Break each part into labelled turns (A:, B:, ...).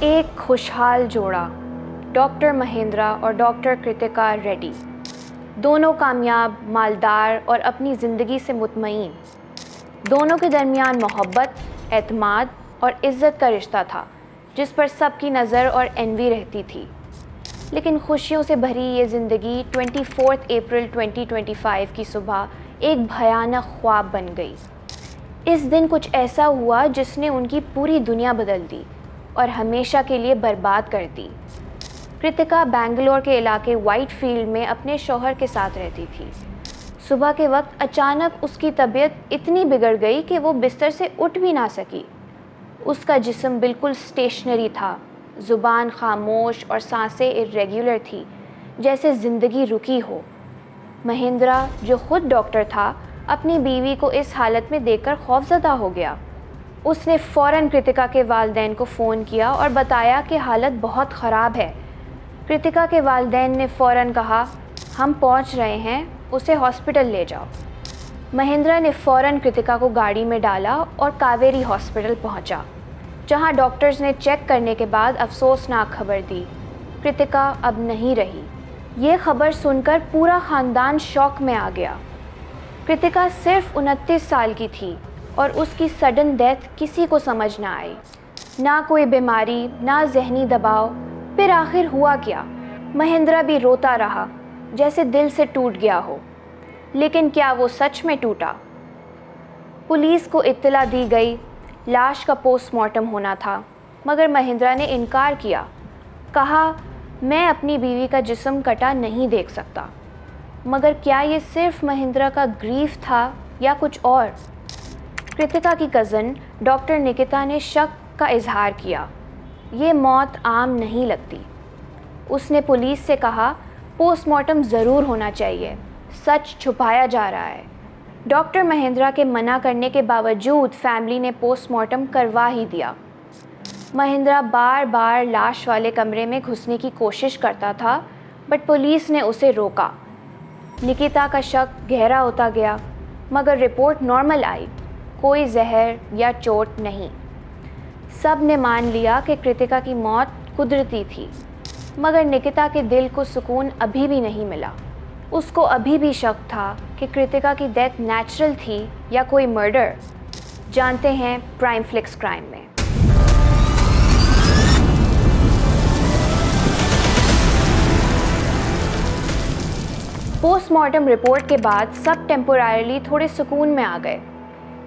A: एक खुशहाल जोड़ा, डॉक्टर महेंद्रा और डॉक्टर कृतिका रेड्डी, दोनों कामयाब, मालदार और अपनी ज़िंदगी से मुतमईन। दोनों के दरमियान मोहब्बत, एतमाद और इज़्ज़त का रिश्ता था जिस पर सबकी नज़र और एनवी रहती थी। लेकिन खुशियों से भरी ये ज़िंदगी 24 अप्रैल 2025 की सुबह एक भयानक ख्वाब बन गई। इस दिन कुछ ऐसा हुआ जिसने उनकी पूरी दुनिया बदल दी और हमेशा के लिए बर्बाद कर दी। कृतिका बेंगलोर के इलाके वाइट फील्ड में अपने शौहर के साथ रहती थी। सुबह के वक्त अचानक उसकी तबीयत इतनी बिगड़ गई कि वो बिस्तर से उठ भी ना सकी। उसका जिस्म बिल्कुल स्टेशनरी था, ज़ुबान खामोश और सांसें इर्रेगुलर थी, जैसे ज़िंदगी रुकी हो। महेंद्रा, जो खुद डॉक्टर था, अपनी बीवी को इस हालत में देखकर खौफज़दा हो गया। उसने फ़ौरन कृतिका के वालिदैन को फ़ोन किया और बताया कि हालत बहुत ख़राब है। कृतिका के वालिदैन ने फ़ौरन कहा, हम पहुंच रहे हैं, उसे हॉस्पिटल ले जाओ। महेंद्रा ने फ़ौरन कृतिका को गाड़ी में डाला और कावेरी हॉस्पिटल पहुंचा, जहां डॉक्टर्स ने चेक करने के बाद अफसोसनाक खबर दी, कृतिका अब नहीं रही। ये खबर सुनकर पूरा ख़ानदान शॉक में आ गया। कृतिका सिर्फ 29 साल की थी और उसकी सडन डेथ किसी को समझ ना आई। ना कोई बीमारी, ना जहनी दबाव, फिर आखिर हुआ क्या? महेंद्रा भी रोता रहा, जैसे दिल से टूट गया हो। लेकिन क्या वो सच में टूटा? पुलिस को इत्तला दी गई, लाश का पोस्टमार्टम होना था, मगर महेंद्रा ने इनकार किया। कहा, मैं अपनी बीवी का जिस्म कटा नहीं देख सकता। मगर क्या ये सिर्फ महेंद्रा का ग्रीफ था या कुछ और? कृतिका की कज़न डॉक्टर निकिता ने शक का इजहार किया। ये मौत आम नहीं लगती। उसने पुलिस से कहा, पोस्टमार्टम ज़रूर होना चाहिए, सच छुपाया जा रहा है। डॉक्टर महेंद्रा के मना करने के बावजूद फैमिली ने पोस्टमार्टम करवा ही दिया। महेंद्रा बार बार लाश वाले कमरे में घुसने की कोशिश करता था, बट पुलिस ने उसे रोका। निकिता का शक गहरा होता गया, मगर रिपोर्ट नॉर्मल आई, कोई जहर या चोट नहीं। सब ने मान लिया कि कृतिका की मौत कुदरती थी, मगर निकिता के दिल को सुकून अभी भी नहीं मिला। उसको अभी भी शक था कि कृतिका की डेथ नेचुरल थी या कोई मर्डर। जानते हैं प्राइम फ्लिक्स क्राइम में। पोस्टमार्टम रिपोर्ट के बाद सब टेम्पोररीली थोड़े सुकून में आ गए,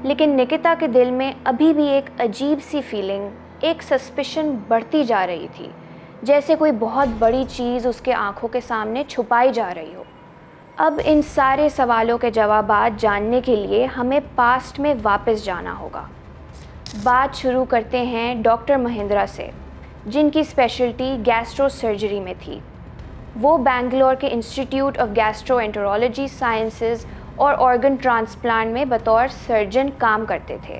A: लेकिन निकिता के दिल में अभी भी एक अजीब सी फीलिंग, एक सस्पिशन बढ़ती जा रही थी, जैसे कोई बहुत बड़ी चीज़ उसके आंखों के सामने छुपाई जा रही हो। अब इन सारे सवालों के जवाबात जानने के लिए हमें पास्ट में वापस जाना होगा। बात शुरू करते हैं डॉक्टर महेंद्रा से, जिनकी स्पेशलिटी गैस्ट्रो सर्जरी में थी। वो बेंगलोर के इंस्टीट्यूट ऑफ गैस्ट्रोएंटेरोलॉजी साइंसेज और ऑर्गन ट्रांसप्लांट में बतौर सर्जन काम करते थे।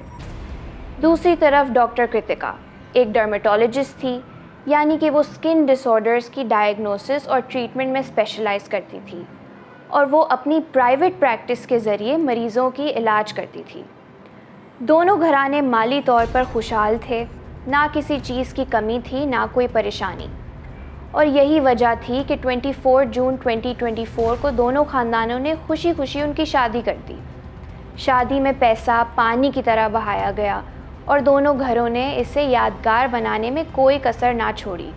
A: दूसरी तरफ डॉक्टर कृतिका एक डर्मेटोलॉजिस्ट थी, यानी कि वो स्किन डिसऑर्डर्स की डायग्नोसिस और ट्रीटमेंट में स्पेशलाइज करती थी, और वो अपनी प्राइवेट प्रैक्टिस के ज़रिए मरीज़ों की इलाज करती थी। दोनों घराने माली तौर पर खुशहाल थे, ना किसी चीज़ की कमी थी, ना कोई परेशानी। और यही वजह थी कि 24 जून 2024 को दोनों ख़ानदानों ने खुशी खुशी उनकी शादी कर दी। शादी में पैसा पानी की तरह बहाया गया और दोनों घरों ने इसे यादगार बनाने में कोई कसर ना छोड़ी।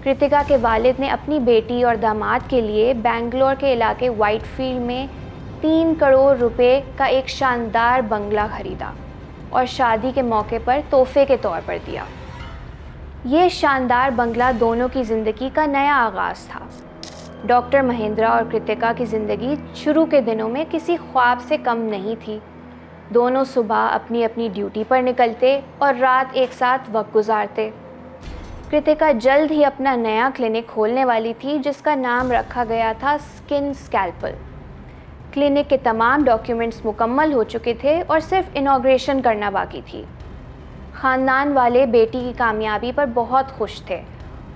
A: कृतिका के वालिद ने अपनी बेटी और दामाद के लिए बेंगलोर के इलाके वाइट फील्ड में 3 करोड़ रुपए का एक शानदार बंगला खरीदा और शादी के मौके पर तोहफे के तौर पर दिया। ये शानदार बंगला दोनों की ज़िंदगी का नया आगाज़ था। डॉक्टर महेंद्रा और कृतिका की ज़िंदगी शुरू के दिनों में किसी ख्वाब से कम नहीं थी। दोनों सुबह अपनी अपनी ड्यूटी पर निकलते और रात एक साथ वक्त गुजारते। कृतिका जल्द ही अपना नया क्लिनिक खोलने वाली थी, जिसका नाम रखा गया था स्किन स्कैल्पल। क्लिनिक के तमाम डॉक्यूमेंट्स मुकम्मल हो चुके थे और सिर्फ इनॉग्रेशन करना बाकी थी। ख़ानदान वाले बेटी की कामयाबी पर बहुत खुश थे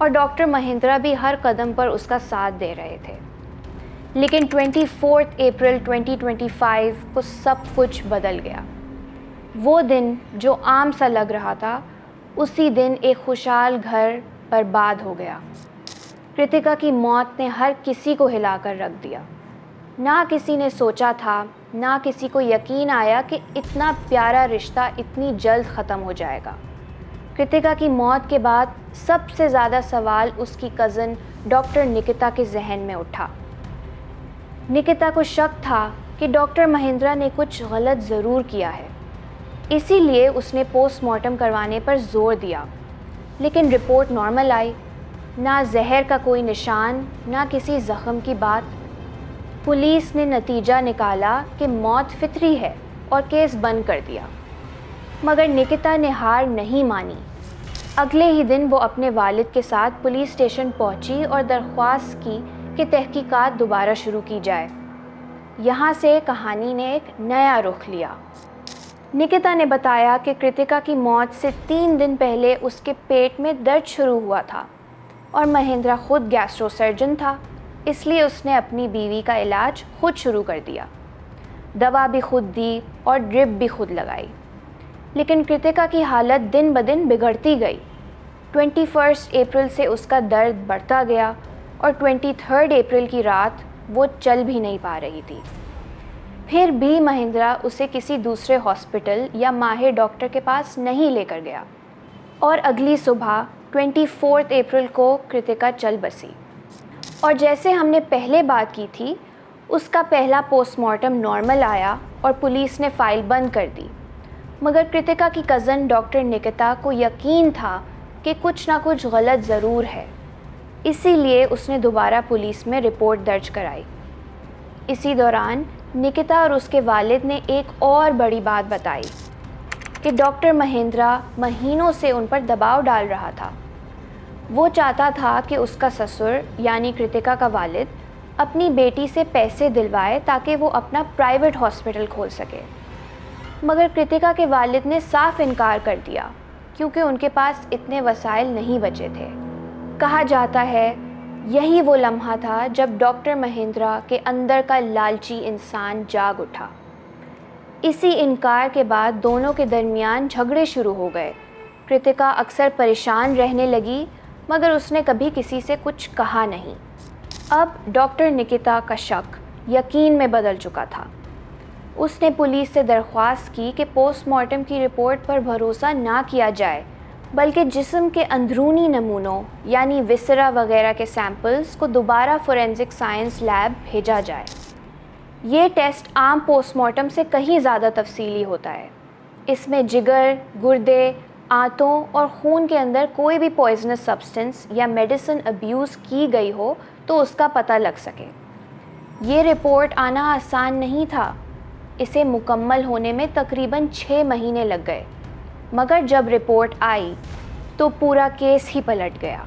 A: और डॉक्टर महेंद्रा भी हर कदम पर उसका साथ दे रहे थे। लेकिन 24 अप्रैल 2025 को सब कुछ बदल गया। वो दिन जो आम सा लग रहा था, उसी दिन एक खुशहाल घर बर्बाद हो गया। कृतिका की मौत ने हर किसी को हिलाकर रख दिया। ना किसी ने सोचा था, ना किसी को यकीन आया कि इतना प्यारा रिश्ता इतनी जल्द ख़त्म हो जाएगा। कृतिका की मौत के बाद सबसे ज़्यादा सवाल उसकी कज़न डॉक्टर निकिता के जहन में उठा। निकिता को शक था कि डॉक्टर महेंद्रा ने कुछ गलत ज़रूर किया है, इसीलिए उसने पोस्टमार्टम करवाने पर जोर दिया। लेकिन रिपोर्ट नॉर्मल आई, ना जहर का कोई निशान, ना किसी ज़ख्म की बात। पुलिस ने नतीजा निकाला कि मौत फितरी है और केस बंद कर दिया। मगर निकिता ने हार नहीं मानी। अगले ही दिन वो अपने वालिद के साथ पुलिस स्टेशन पहुंची और दरख्वास्त की कि तहकीकात दोबारा शुरू की जाए। यहाँ से कहानी ने एक नया रुख लिया। निकिता ने बताया कि कृतिका की मौत से 3 दिन पहले उसके पेट में दर्द शुरू हुआ था और महेंद्रा खुद गैस्ट्रोसर्जन था, इसलिए उसने अपनी बीवी का इलाज खुद शुरू कर दिया। दवा भी खुद दी और ड्रिप भी खुद लगाई। लेकिन कृतिका की हालत दिन ब दिन बिगड़ती गई। 21 अप्रैल से उसका दर्द बढ़ता गया और 23 अप्रैल की रात वो चल भी नहीं पा रही थी। फिर भी महेंद्रा उसे किसी दूसरे हॉस्पिटल या माहिर डॉक्टर के पास नहीं लेकर गया और अगली सुबह 24 अप्रैल को कृतिका चल बसी। और जैसे हमने पहले बात की थी, उसका पहला पोस्टमार्टम नॉर्मल आया और पुलिस ने फाइल बंद कर दी। मगर कृतिका की कज़न डॉक्टर निकिता को यकीन था कि कुछ ना कुछ गलत ज़रूर है, इसीलिए उसने दोबारा पुलिस में रिपोर्ट दर्ज कराई। इसी दौरान निकिता और उसके वालिद ने एक और बड़ी बात बताई कि डॉक्टर महेंद्रा महीनों से उन पर दबाव डाल रहा था। वो चाहता था कि उसका ससुर यानी कृतिका का वालिद अपनी बेटी से पैसे दिलवाए ताकि वो अपना प्राइवेट हॉस्पिटल खोल सके। मगर कृतिका के वालिद ने साफ इनकार कर दिया क्योंकि उनके पास इतने वसाइल नहीं बचे थे। कहा जाता है यही वो लम्हा था जब डॉक्टर महेंद्रा के अंदर का लालची इंसान जाग उठा। इसी इनकार के बाद दोनों के दरमियान झगड़े शुरू हो गए। कृतिका अक्सर परेशान रहने लगी, मगर उसने कभी किसी से कुछ कहा नहीं। अब डॉक्टर निकिता का शक यकीन में बदल चुका था। उसने पुलिस से दरख्वास्त की कि पोस्टमार्टम की रिपोर्ट पर भरोसा ना किया जाए, बल्कि जिस्म के अंदरूनी नमूनों यानी विसरा वगैरह के सैंपल्स को दोबारा फोरेंसिक साइंस लैब भेजा जाए। ये टेस्ट आम पोस्टमार्टम से कहीं ज़्यादा तफसीली होता है। इसमें जिगर, गुर्दे, आंतों और खून के अंदर कोई भी पॉइजनस सब्सटेंस या मेडिसिन अब्यूज़ की गई हो तो उसका पता लग सके। ये रिपोर्ट आना आसान नहीं था। इसे मुकम्मल होने में तकरीबन 6 महीने लग गए। मगर जब रिपोर्ट आई तो पूरा केस ही पलट गया।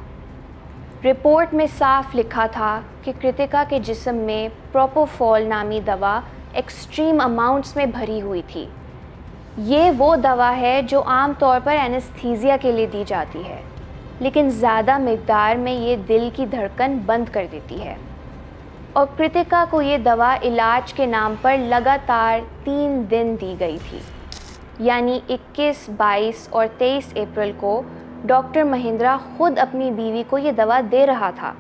A: रिपोर्ट में साफ लिखा था कि कृतिका के जिस्म में प्रोपोफॉल नामी दवा एक्सट्रीम अमाउंट्स में भरी हुई थी। ये वो दवा है जो आम तौर पर एनेस्थीसिया के लिए दी जाती है, लेकिन ज़्यादा मिक़दार में ये दिल की धड़कन बंद कर देती है। और कृतिका को ये दवा इलाज के नाम पर लगातार 3 दिन दी गई थी, यानी 21, 22 और 23 अप्रैल को डॉक्टर महेंद्रा खुद अपनी बीवी को ये दवा दे रहा था।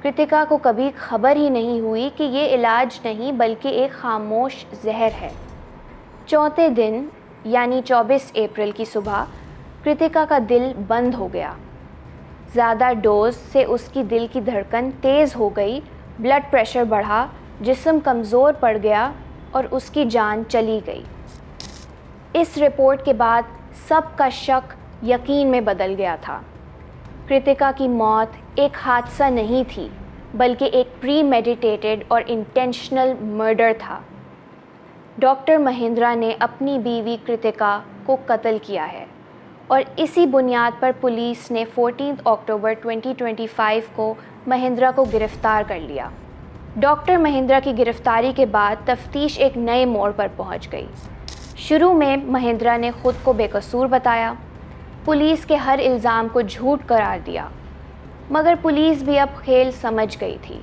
A: कृतिका को कभी खबर ही नहीं हुई कि ये इलाज नहीं बल्कि एक खामोश जहर है। चौथे दिन यानी 24 अप्रैल की सुबह कृतिका का दिल बंद हो गया। ज़्यादा डोज से उसकी दिल की धड़कन तेज़ हो गई, ब्लड प्रेशर बढ़ा, जिस्म कमज़ोर पड़ गया और उसकी जान चली गई। इस रिपोर्ट के बाद सबका शक यकीन में बदल गया था। कृतिका की मौत एक हादसा नहीं थी, बल्कि एक प्रीमेडिटेटेड और इंटेंशनल मर्डर था। डॉक्टर महेंद्रा ने अपनी बीवी कृतिका को कत्ल किया है और इसी बुनियाद पर पुलिस ने 14 अक्टूबर 2025 को महेंद्रा को गिरफ़्तार कर लिया। डॉक्टर महेंद्रा की गिरफ़्तारी के बाद तफ्तीश एक नए मोड़ पर पहुंच गई। शुरू में महेंद्रा ने खुद को बेकसूर बताया, पुलिस के हर इल्ज़ाम को झूठ करार दिया। मगर पुलिस भी अब खेल समझ गई थी।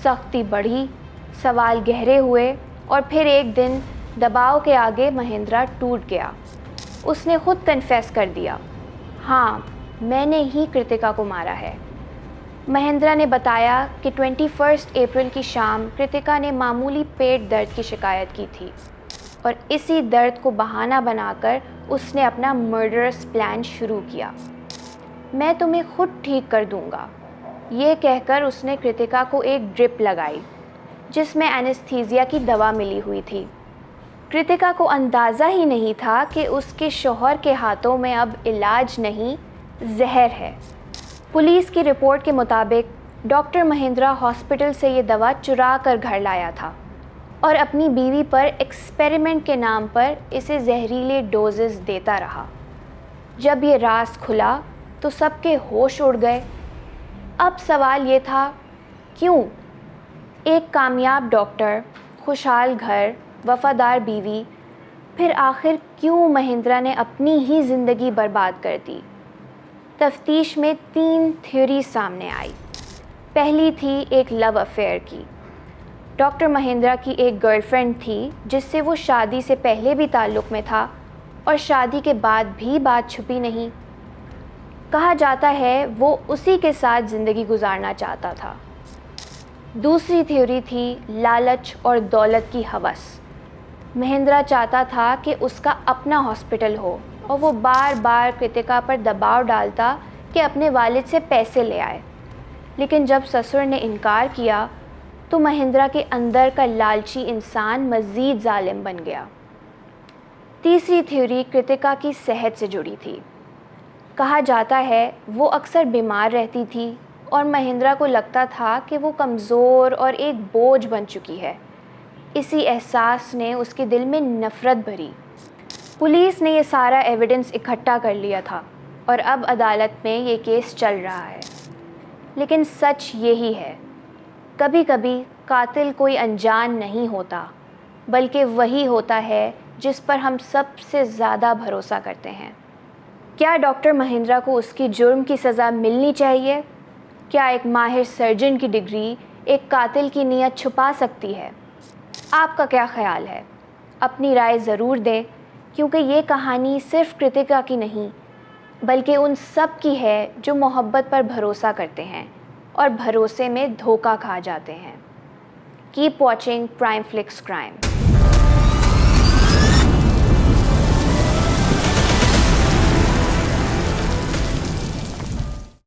A: सख्ती बढ़ी, सवाल गहरे हुए और फिर एक दिन दबाव के आगे महेंद्रा टूट गया। उसने खुद कन्फेस कर दिया हाँ, मैंने ही कृतिका को मारा है। महेंद्रा ने बताया कि 21 अप्रैल की शाम कृतिका ने मामूली पेट दर्द की शिकायत की थी और इसी दर्द को बहाना बनाकर उसने अपना मर्डरस प्लान शुरू किया। मैं तुम्हें खुद ठीक कर दूंगा, ये कहकर उसने कृतिका को एक ड्रिप लगाई जिसमें एनेस्थीसिया की दवा मिली हुई थी। कृतिका को अंदाज़ा ही नहीं था कि उसके शौहर के हाथों में अब इलाज नहीं, जहर है। पुलिस की रिपोर्ट के मुताबिक डॉक्टर महेंद्रा हॉस्पिटल से ये दवा चुरा कर घर लाया था और अपनी बीवी पर एक्सपेरिमेंट के नाम पर इसे जहरीले डोजेस देता रहा। जब ये राज खुला तो सबके होश उड़ गए। अब सवाल ये था, क्यों? एक कामयाब डॉक्टर, खुशहाल घर, वफ़ादार बीवी, फिर आखिर क्यों महेंद्रा ने अपनी ही ज़िंदगी बर्बाद कर दी? तफ्तीश में 3 थ्योरी सामने आई। पहली थी एक लव अफेयर की। डॉक्टर महेंद्रा की एक गर्लफ्रेंड थी जिससे वो शादी से पहले भी ताल्लुक़ में था और शादी के बाद भी बात छुपी नहीं। कहा जाता है वो उसी के साथ ज़िंदगी गुजारना चाहता था। दूसरी थ्योरी थी लालच और दौलत की हवस। महेंद्रा चाहता था कि उसका अपना हॉस्पिटल हो और वो बार बार कृतिका पर दबाव डालता कि अपने वालिद से पैसे ले आए। लेकिन जब ससुर ने इनकार किया तो महेंद्रा के अंदर का लालची इंसान मज़ीद जालिम बन गया। तीसरी थ्योरी कृतिका की सेहत से जुड़ी थी। कहा जाता है वो अक्सर बीमार रहती थी और महेंद्रा को लगता था कि वो कमज़ोर और एक बोझ बन चुकी है। इसी एहसास ने उसके दिल में नफ़रत भरी। पुलिस ने ये सारा एविडेंस इकट्ठा कर लिया था और अब अदालत में ये केस चल रहा है। लेकिन सच यही है, कभी कभी कातिल कोई अनजान नहीं होता, बल्कि वही होता है जिस पर हम सबसे ज़्यादा भरोसा करते हैं। क्या डॉक्टर महेंद्रा को उसकी जुर्म की सज़ा मिलनी चाहिए? क्या एक माहिर सर्जन की डिग्री एक कातिल की नीयत छुपा सकती है? आपका क्या ख़्याल है? अपनी राय ज़रूर दें, क्योंकि ये कहानी सिर्फ़ कृतिका की नहीं बल्कि उन सब की है जो मोहब्बत पर भरोसा करते हैं और भरोसे में धोखा खा जाते हैं। Keep watching prime flix crime.